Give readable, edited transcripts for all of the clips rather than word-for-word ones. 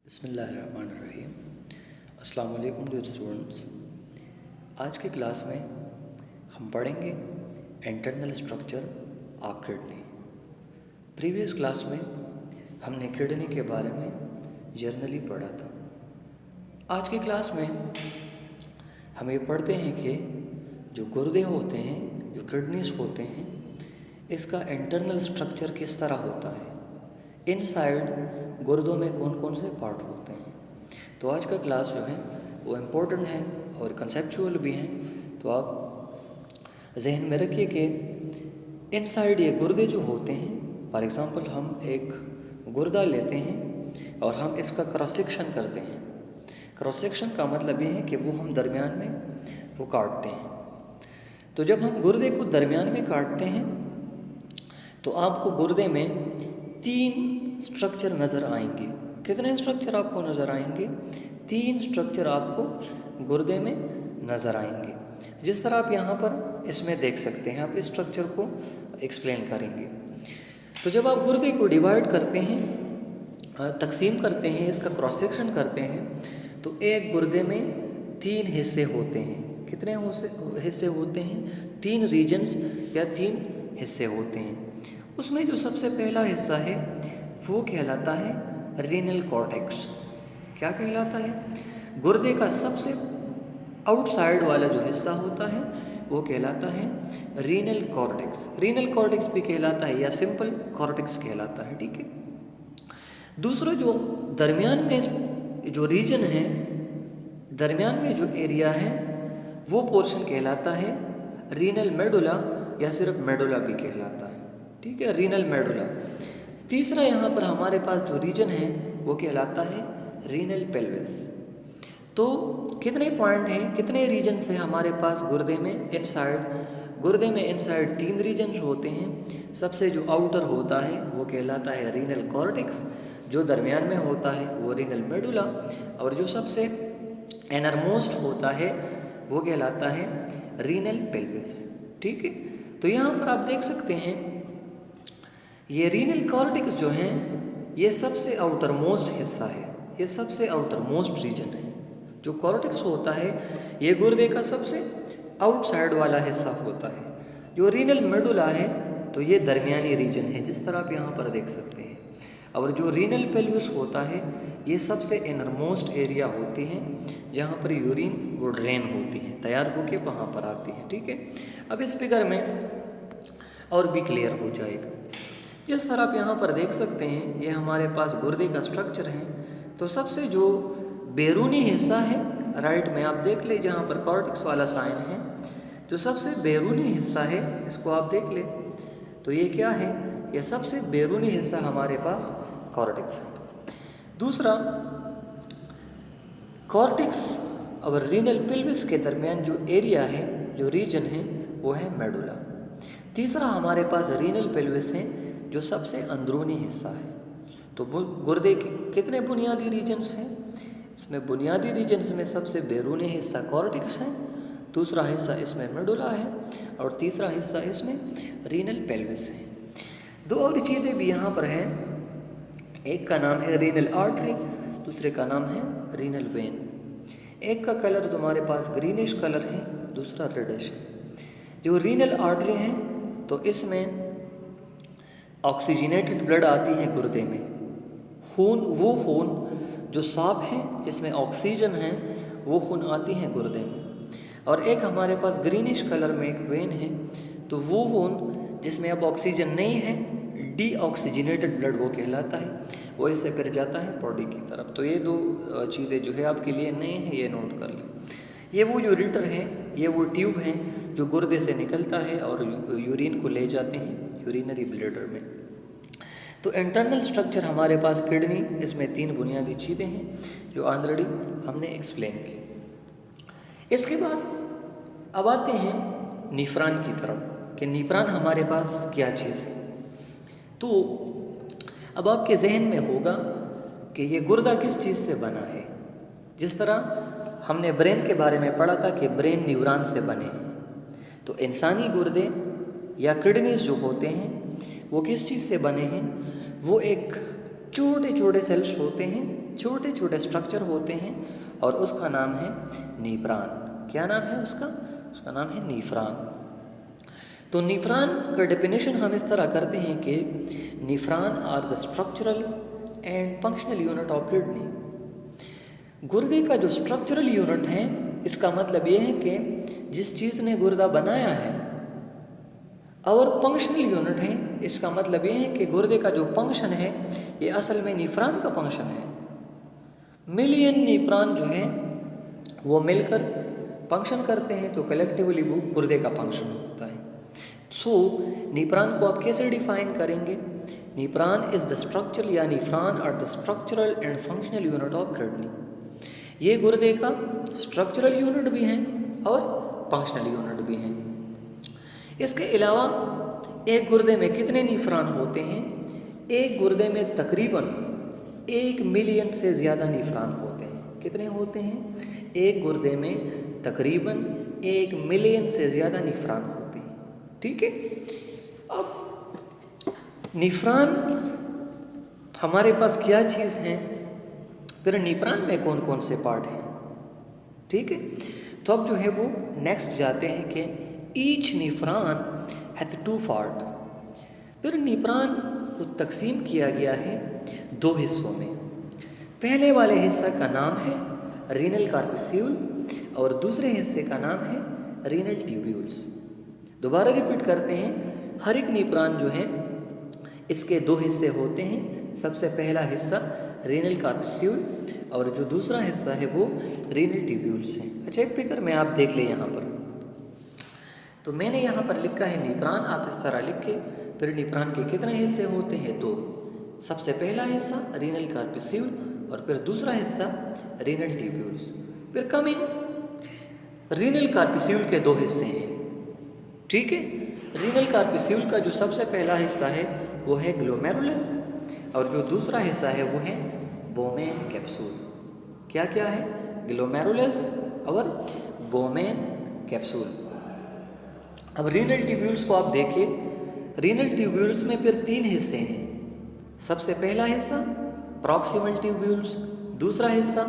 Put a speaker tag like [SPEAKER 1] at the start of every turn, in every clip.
[SPEAKER 1] बिस्मिल्लाहिर्रहमानिर्रहीम। अस्सलाम वालेकुम डियर स्टूडेंट्स। आज के क्लास में हम पढ़ेंगे internal structure of kidney. Previous class में हमने किडनी के बारे में जर्नली पढ़ा था। आज की क्लास में हम ये पढ़ते हैं कि जो गुर्दे होते हैं, जो किडनीज होते हैं, इसका इंटरनल स्ट्रक्चर किस तरह होता है, इनसाइड गुर्दों में कौन कौन से पार्ट होते हैं। तो आज का क्लास जो है वो इम्पोर्टेंट है और कंसेप्चुअल भी है। तो आप जहन में रखिए कि इनसाइड ये गुर्दे जो होते हैं, फॉर एग्ज़ाम्पल हम एक गुर्दा लेते हैं और हम इसका क्रॉस सेक्शन करते हैं। क्रॉस सेक्शन का मतलब ये है कि वो हम दरमियान में वो काटते हैं। तो जब हम गुर्दे को दरमियान में काटते हैं तो आपको गुर्दे में 3 स्ट्रक्चर नज़र आएंगे। कितने स्ट्रक्चर आपको नज़र आएंगे? 3 स्ट्रक्चर आपको गुर्दे में नज़र आएंगे। जिस तरह आप यहाँ पर इसमें देख सकते हैं, आप इस स्ट्रक्चर को एक्सप्लेन करेंगे। तो जब आप गुर्दे को डिवाइड करते हैं, तकसीम करते हैं, इसका क्रॉस सेक्शन करते हैं, तो एक गुर्दे में 3 हिस्से होते हैं। कितने हिस्से होते हैं? 3 रीजन्स या 3 हिस्से होते हैं। उसमें जो सबसे पहला हिस्सा है वो कहलाता है रीनल कॉर्टेक्स। क्या कहलाता है? गुर्दे का सबसे आउटसाइड वाला जो हिस्सा होता है वो कहलाता है रीनल कॉर्टेक्स। रीनल कॉर्टेक्स भी कहलाता है या सिंपल कॉर्टेक्स कहलाता है, ठीक है। दूसरा जो दरमियान में जो रीजन है, दरमियान में जो एरिया है, वो पोर्शन कहलाता है रीनल मेडुला या सिर्फ मेडुला भी कहलाता है, ठीक है, रीनल मेडुला। तीसरा यहाँ पर हमारे पास जो रीजन है वो कहलाता है रीनल पेल्विस। तो कितने पॉइंट हैं, कितने रीजन्स हैं हमारे पास गुर्दे में? गुर्दे में इनसाइड 3 रीजन्स होते हैं। सबसे जो आउटर होता है वो कहलाता है रीनल कॉर्टेक्स, जो दरमियान में होता है वो रीनल मेडुला, और जो सबसे इनरमोस्ट होता है वो कहलाता है रीनल पेल्विस, ठीक है। तो यहाँ पर आप देख सकते हैं ये रीनल कॉर्टेक्स जो है ये सबसे आउटर मोस्ट हिस्सा है, ये सबसे आउटर मोस्ट रीजन है। जो कॉर्टेक्स होता है ये गुर्दे का सबसे आउटसाइड वाला हिस्सा होता है। जो रीनल मेडुला है तो ये दरमियानी रीजन है, जिस तरह आप यहाँ पर देख सकते हैं। और जो रीनल पेल्विस होता है ये सबसे इनरमोस्ट एरिया होती है, जहाँ पर यूरिन वो ड्रेन होती है, तैयार होके वहाँ पर आती है, ठीक है। अब इस फिगर में और भी क्लियर हो जाएगा। जिस तरह आप यहाँ पर देख सकते हैं ये हमारे पास गुर्दे का स्ट्रक्चर है। तो सबसे जो बैरूनी हिस्सा है, राइट में आप देख ले जहाँ पर कॉर्टेक्स वाला साइन है, जो सबसे बैरूनी हिस्सा है इसको आप देख ले, तो ये क्या है? ये सबसे बैरूनी हिस्सा हमारे पास कॉर्टेक्स है। दूसरा, कॉर्टेक्स और रीनल पेल्विस के दरमियान जो एरिया है, जो रीजन है, वो है मेडुला। तीसरा हमारे पास रीनल पेल्विस है जो सबसे अंदरूनी हिस्सा है। तो गुर्दे के कितने बुनियादी रीजन्स हैं? इसमें बुनियादी रीजन्स में सबसे बैरूनी हिस्सा कॉर्टेक्स है, दूसरा हिस्सा इसमें मेडुला है, और तीसरा हिस्सा इसमें रीनल पेल्विस है। 2 और चीज़ें भी यहाँ पर हैं, एक का नाम है रीनल आर्टरी, दूसरे का नाम है रीनल वेन। एक का कलर जो हमारे पास ग्रीनिश कलर है, दूसरा रेडिश है। जो रीनल आर्टरी है तो इसमें ऑक्सीजनेटेड ब्लड आती है गुर्दे में, खून, वो खून जो साफ है जिसमें ऑक्सीजन है, वो खून आती है गुर्दे में। और एक हमारे पास ग्रीनिश कलर में एक वेन है, तो वो खून जिसमें अब ऑक्सीजन नहीं है, डीऑक्सीजनेटेड ब्लड वो कहलाता है, वो इससे फिर जाता है बॉडी की तरफ। तो ये 2 चीज़ें जो है आपके लिए नए हैं, ये नोट कर लें। ये वो यूरेटर है, ये वो ट्यूब है जो गुर्दे से निकलता है और यूरिन को ले जाते हैं यूरिनरी ब्लैडर में। तो इंटरनल स्ट्रक्चर हमारे पास किडनी, इसमें 3 बुनियादी चीज़ें हैं जो ऑलरेडी हमने एक्सप्लेन की। इसके बाद अब आते हैं निफरान की तरफ कि निफरान हमारे पास क्या चीज़ है। तो अब आपके जहन में होगा कि ये गुर्दा किस चीज़ से बना है। जिस तरह हमने ब्रेन के बारे में पढ़ा था कि ब्रेन न्यूरॉन से बने हैं, तो इंसानी गुर्दे या किडनीज जो होते हैं वो किस चीज़ से बने हैं? वो एक छोटे छोटे सेल्स होते हैं छोटे छोटे स्ट्रक्चर होते हैं और उसका नाम है नीफ्रॉन। क्या नाम है उसका? उसका नाम है नीफ्रॉन। तो नीफ्रॉन का डेफिनेशन हम इस तरह करते हैं कि nephron are the structural and functional unit of kidney. गुर्दे का जो स्ट्रक्चरल यूनिट है, इसका मतलब ये है कि जिस चीज़ ने गुर्दा बनाया है, और फंक्शनल यूनिट है, इसका मतलब ये है कि गुर्दे का जो फंक्शन है ये असल में नीफ्रॉन का फंक्शन है। मिलियन नीफ्रॉन जो है वो मिलकर फंक्शन करते हैं, तो कलेक्टिवली वो गुर्दे का फंक्शन होता है। सो नीफ्रॉन को आप कैसे डिफाइन करेंगे? नीफ्रॉन इज द स्ट्रक्चर या nephron are the structural and functional unit of kidney. ये गुर्दे का स्ट्रक्चरल यूनिट भी है और फंक्शनल यूनिट भी है। इसके अलावा एक गुर्दे में कितने नीफ्रॉन होते हैं? एक गुर्दे में तकरीबन 1 मिलियन से ज़्यादा नीफ्रॉन होते हैं। कितने होते हैं? एक गुर्दे में तकरीबन 1 मिलियन से ज़्यादा नीफ्रॉन होते हैं। ठीक है। अब नीफ्रॉन हमारे पास क्या चीज़ है, फिर नीफ्रॉन में कौन कौन से पार्ट हैं? ठीक है। तो अब जो है वो नेक्स्ट जाते हैं कि ईच नीफ्रॉन हैज़ 2 पार्ट। फिर नीफ्रॉन को तकसीम किया गया है 2 हिस्सों में। पहले वाले हिस्सा का नाम है रीनल कार्पस्यूल और दूसरे हिस्से का नाम है रीनल ट्यूब्यूल्स। दोबारा रिपीट करते हैं, हर एक नीफ्रॉन जो है इसके 2 हिस्से होते हैं। सबसे पहला हिस्सा रीनल कार्पस्यूल और जो दूसरा हिस्सा है वो रीनल ट्यूब्यूल्स है। अच्छा, एक फिगर में आप देख लें यहाँ पर, तो मैंने यहाँ पर लिखा है नीफ्रॉन, आप इस तरह लिख के फिर नीफ्रॉन के कितने हिस्से होते हैं? 2। सबसे पहला हिस्सा रीनल कार्पस्यूल और फिर दूसरा हिस्सा रीनल ट्यूब्यूल्स। फिर कमिंग रीनल कार्पस्यूल के 2 हिस्से हैं। ठीक है। रीनल कार्पस्यूल का जो सबसे पहला हिस्सा है वो है ग्लोमेरुलस और जो दूसरा हिस्सा है वो है बोमेन कैप्सूल। क्या क्या है? ग्लोमेरुलस और बोमेन कैप्सूल। अब रीनल ट्यूब्यूल्स को आप देखिए, रीनल ट्यूब्यूल्स में फिर 3 हिस्से हैं। सबसे पहला हिस्सा प्रॉक्सिमल ट्यूब्यूल्स, दूसरा हिस्सा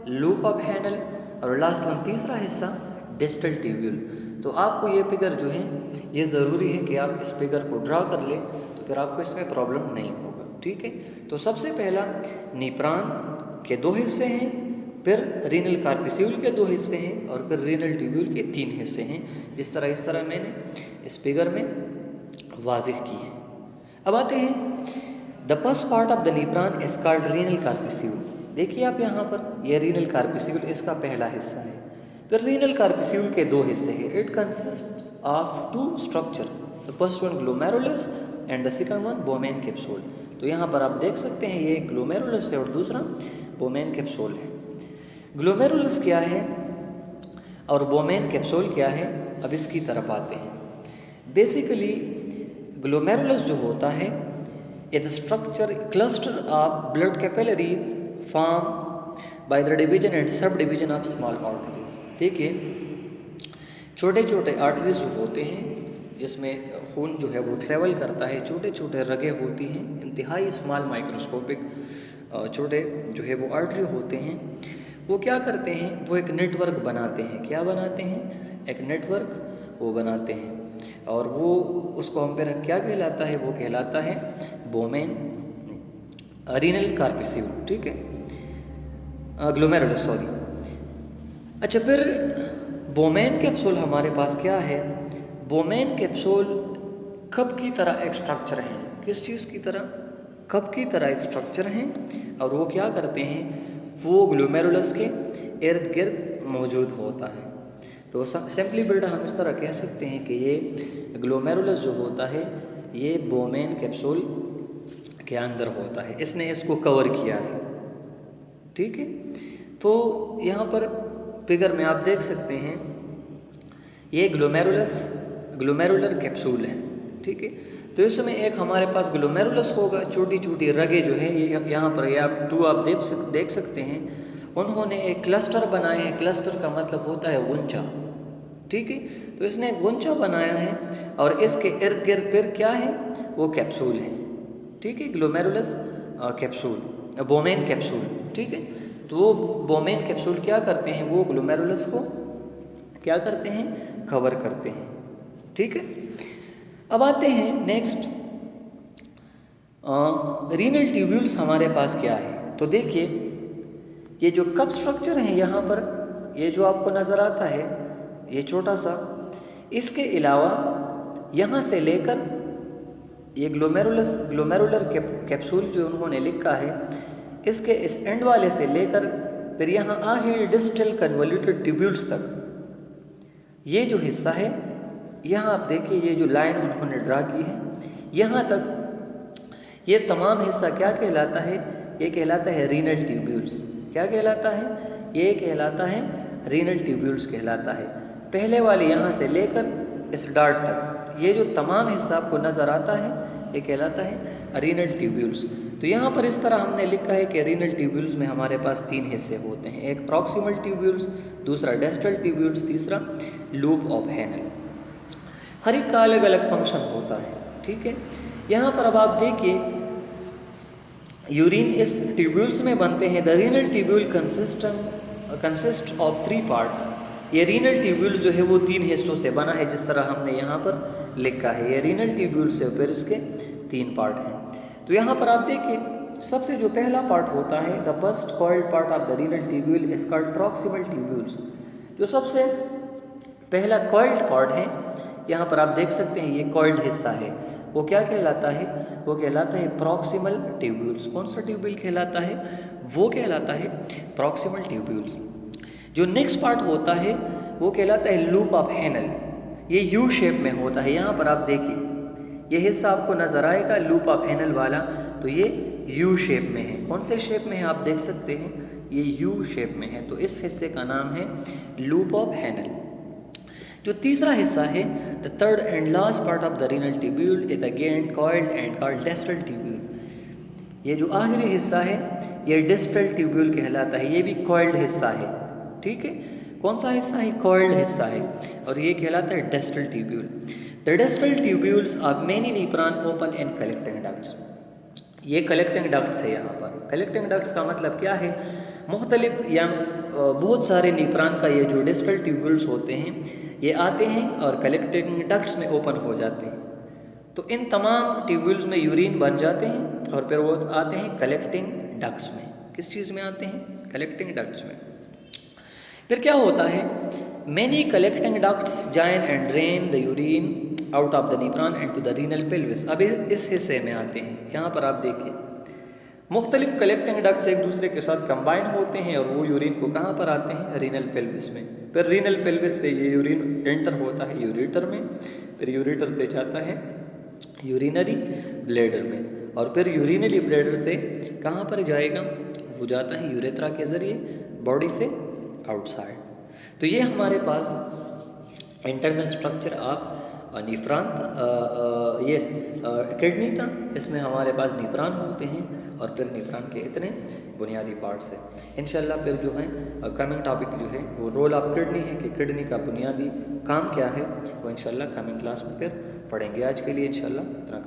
[SPEAKER 1] लूप ऑफ हैंडल और लास्ट वन तीसरा हिस्सा डिस्टल ट्यूब्यूल। तो आपको ये फिगर जो है ये ज़रूरी है कि आप इस फिगर को ड्रा कर लें, तो फिर आपको इसमें प्रॉब्लम नहीं होगा। ठीक है। तो सबसे पहला नीफ्रॉन के 2 हिस्से हैं, फिर रीनल कार्पस्यूल के 2 हिस्से हैं और फिर रीनल ट्यूब्यूल के 3 हिस्से हैं, जिस तरह इस तरह मैंने इस फिगर में वाज़िह की है। अब आते हैं, the first part of the nephron is called renal corpuscle. देखिए आप यहाँ पर, यह रीनल कार्पस्यूल इसका पहला हिस्सा है। फिर रीनल कार्पस्यूल के 2 हिस्से हैं। It consist of 2 structure, the first one glomerulus and the second one Bowman capsule. तो यहाँ पर आप देख सकते हैं ये ग्लोमेरुलस है और दूसरा बोमेन कैप्सूल है। ग्लोमेरुलस क्या है और बोमेन कैप्सूल क्या है, अब इसकी तरफ आते हैं। बेसिकली ग्लोमेरुलस जो होता है is structure cluster of blood capillaries form by the division and sub division of small arteries. देखिए छोटे छोटे आर्टरीज जो होते हैं जिसमें खून जो है वो ट्रेवल करता है, छोटे छोटे रगे होती हैं, इंतहाई स्मॉल माइक्रोस्कोपिक छोटे जो है वो आर्टरी होते हैं। वो क्या करते हैं? वो एक नेटवर्क बनाते हैं। क्या बनाते हैं? एक नेटवर्क वो बनाते हैं और वो उसको हम फिर क्या कहलाता है? वो कहलाता है बोमेन रीनल कार्पस्यूल। ठीक है, ग्लोमेरुलस सॉरी। अच्छा, फिर बोमेन कैप्सूल हमारे पास क्या है? बोमेन कैप्सूल कप की तरह एक स्ट्रक्चर है। किस चीज़ की तरह? कप की तरह एक स्ट्रक्चर है और वो क्या करते हैं? वो ग्लोमेरुलस के इर्द गिर्द मौजूद होता है। तो सिंपली बिल्ड हम इस तरह कह सकते हैं कि ये ग्लोमेरुलस जो होता है ये बोमेन कैप्सूल के अंदर होता है, इसने इसको कवर किया है। ठीक है, तो यहाँ पर फिगर में आप देख सकते हैं ये ग्लोमेरुलर कैप्सूल है। ठीक है, तो इसमें एक हमारे पास ग्लोमेरुलस होगा, छोटी छोटी रगे जो है ये यहाँ पर ये आप 2 आप देख सकते हैं। उन्होंने एक क्लस्टर बनाए हैं। क्लस्टर का मतलब होता है गुंचा। ठीक है, तो इसने गुंचा बनाया है और इसके इर्द गिर्द फिर क्या है? वो कैप्सूल है। ठीक है, ग्लोमेरुलस कैप्सूल, बोमेन कैप्सूल। ठीक है। तो वो बोमेन कैप्सूल क्या करते हैं, वो ग्लोमेरुलस को क्या करते हैं, कवर करते हैं, ठीक है। अब आते हैं नेक्स्ट, रीनल ट्यूब्यूल्स हमारे पास क्या है। तो देखिए ये जो कप स्ट्रक्चर है यहाँ पर, ये जो आपको नज़र आता है ये छोटा सा, इसके अलावा यहाँ से लेकर ये ग्लोमेरुलर कैप्सूल जो उन्होंने लिखा है, इसके इस एंड वाले से लेकर फिर यहाँ आखिरी डिस्टल कन्वोल्यूटेड ट्यूब्यूल्स तक, ये जो हिस्सा है, यहाँ आप देखिए ये जो लाइन उन्होंने ड्रा की है, यहाँ तक ये तमाम हिस्सा क्या कहलाता है, ये कहलाता है रीनल ट्यूब्यूल्स। क्या कहलाता है, ये कहलाता है रीनल ट्यूब्यूल्स कहलाता है। पहले वाले यहाँ से लेकर इस डार्ट तक ये जो तमाम हिस्सा आपको नज़र आता है, ये कहलाता है रीनल ट्यूब्यूल्स। तो यहाँ पर इस तरह हमने लिखा है कि रीनल ट्यूब्यूल्स में हमारे पास 3 हिस्से होते हैं, एक प्रॉक्सिमल ट्यूब्यूल्स, दूसरा डिस्टल ट्यूब्यूल्स, तीसरा लूप ऑफ हैनल। हर एक का अलग अलग फंक्शन होता है, ठीक है। यहाँ पर अब आप देखिए यूरिन इस ट्यूब्यूल्स में बनते हैं। The renal tubule consist of 3 parts. ये रीनल ट्यूब्यूल जो है वो 3 हिस्सों से बना है, जिस तरह हमने यहाँ पर लिखा है। ये रीनल ट्यूब्यूल से फिर इसके 3 पार्ट हैं। तो यहाँ पर आप देखिए सबसे जो पहला पार्ट होता है, the first coiled part of the renal tubule is called proximal tubules. जो सबसे पहला कॉइल्ड पार्ट है, यहाँ पर आप देख सकते हैं ये कॉइल्ड हिस्सा है, वो क्या कहलाता है, वो कहलाता है प्रॉक्सिमल ट्यूब्यूल्स। कौन सा ट्यूब्यूल कहलाता है, वो कहलाता है प्रॉक्सिमल ट्यूब्यूल्स। जो नेक्स्ट पार्ट होता है वो कहलाता है लूप ऑफ हैनल। ये यू शेप में होता है। यहाँ पर आप देखिए ये हिस्सा आपको नज़र आएगा लूप ऑफ हैनल वाला, तो ये यू शेप में है। कौन से शेप में है आप देख सकते हैं, ये यू शेप में है, तो इस हिस्से का नाम है लूप ऑफ हैनल। जो तीसरा हिस्सा है, the third and last part of the renal tubule is again coiled and called distal tubule. ये जो आखिरी हिस्सा है ये डिस्टल ट्यूब्यूल कहलाता है। ये भी कॉइल्ड हिस्सा है, ठीक है। कौन सा हिस्सा है, कॉइल्ड हिस्सा है, और ये कहलाता है distal tubule. The distal tubules are many nephron open and collecting ducts. ये कलेक्टिंग डक्ट्स है। यहाँ पर कलेक्टिंग डक्ट्स का मतलब क्या है, मुख्तलिफ या बहुत सारे नीप्रान का ये जो डिस्टल ट्यूब्यूल्स होते हैं ये आते हैं और कलेक्टिंग डक्ट्स में ओपन हो जाते हैं। तो इन तमाम ट्यूब्यूल्स में यूरिन बन जाते हैं और फिर वो आते हैं कलेक्टिंग डक्ट्स में। किस चीज़ में आते हैं, कलेक्टिंग डक्ट्स में। फिर क्या होता है, many collecting ducts join and drain the urine out of the nephron and to the renal pelvis. अब इस हिस्से में आते हैं। यहाँ पर आप देखिए मुख्तलिफ कलेक्टिंग डक्ट्स एक दूसरे के साथ कंबाइन होते हैं और वो यूरिन को कहाँ पर आते हैं, रीनल पेल्विस में। फिर रीनल पेल्विस से ये यूरिन एंटर होता है यूरेटर में, फिर यूरेटर से जाता है यूरिनरी ब्लैडर में, और फिर यूरिनरी ब्लैडर से कहाँ पर जाएगा, वो जाता है यूरेथ्रा के ज़रिए बॉडी से आउटसाइड। तो ये हमारे पास इंटरनल स्ट्रक्चर ऑफ नीफ्रान ये किडनी था। इसमें हमारे पास नीफ्रान होते हैं और फिर नीफ्रान के इतने बुनियादी पार्ट्स हैं। इंशाल्लाह फिर जो है कमिंग टॉपिक जो है वो रोल ऑफ किडनी है कि किडनी का बुनियादी काम क्या है, वो इंशाल्लाह कमिंग क्लास में फिर पढ़ेंगे। आज के लिए इंशाल्लाह इतना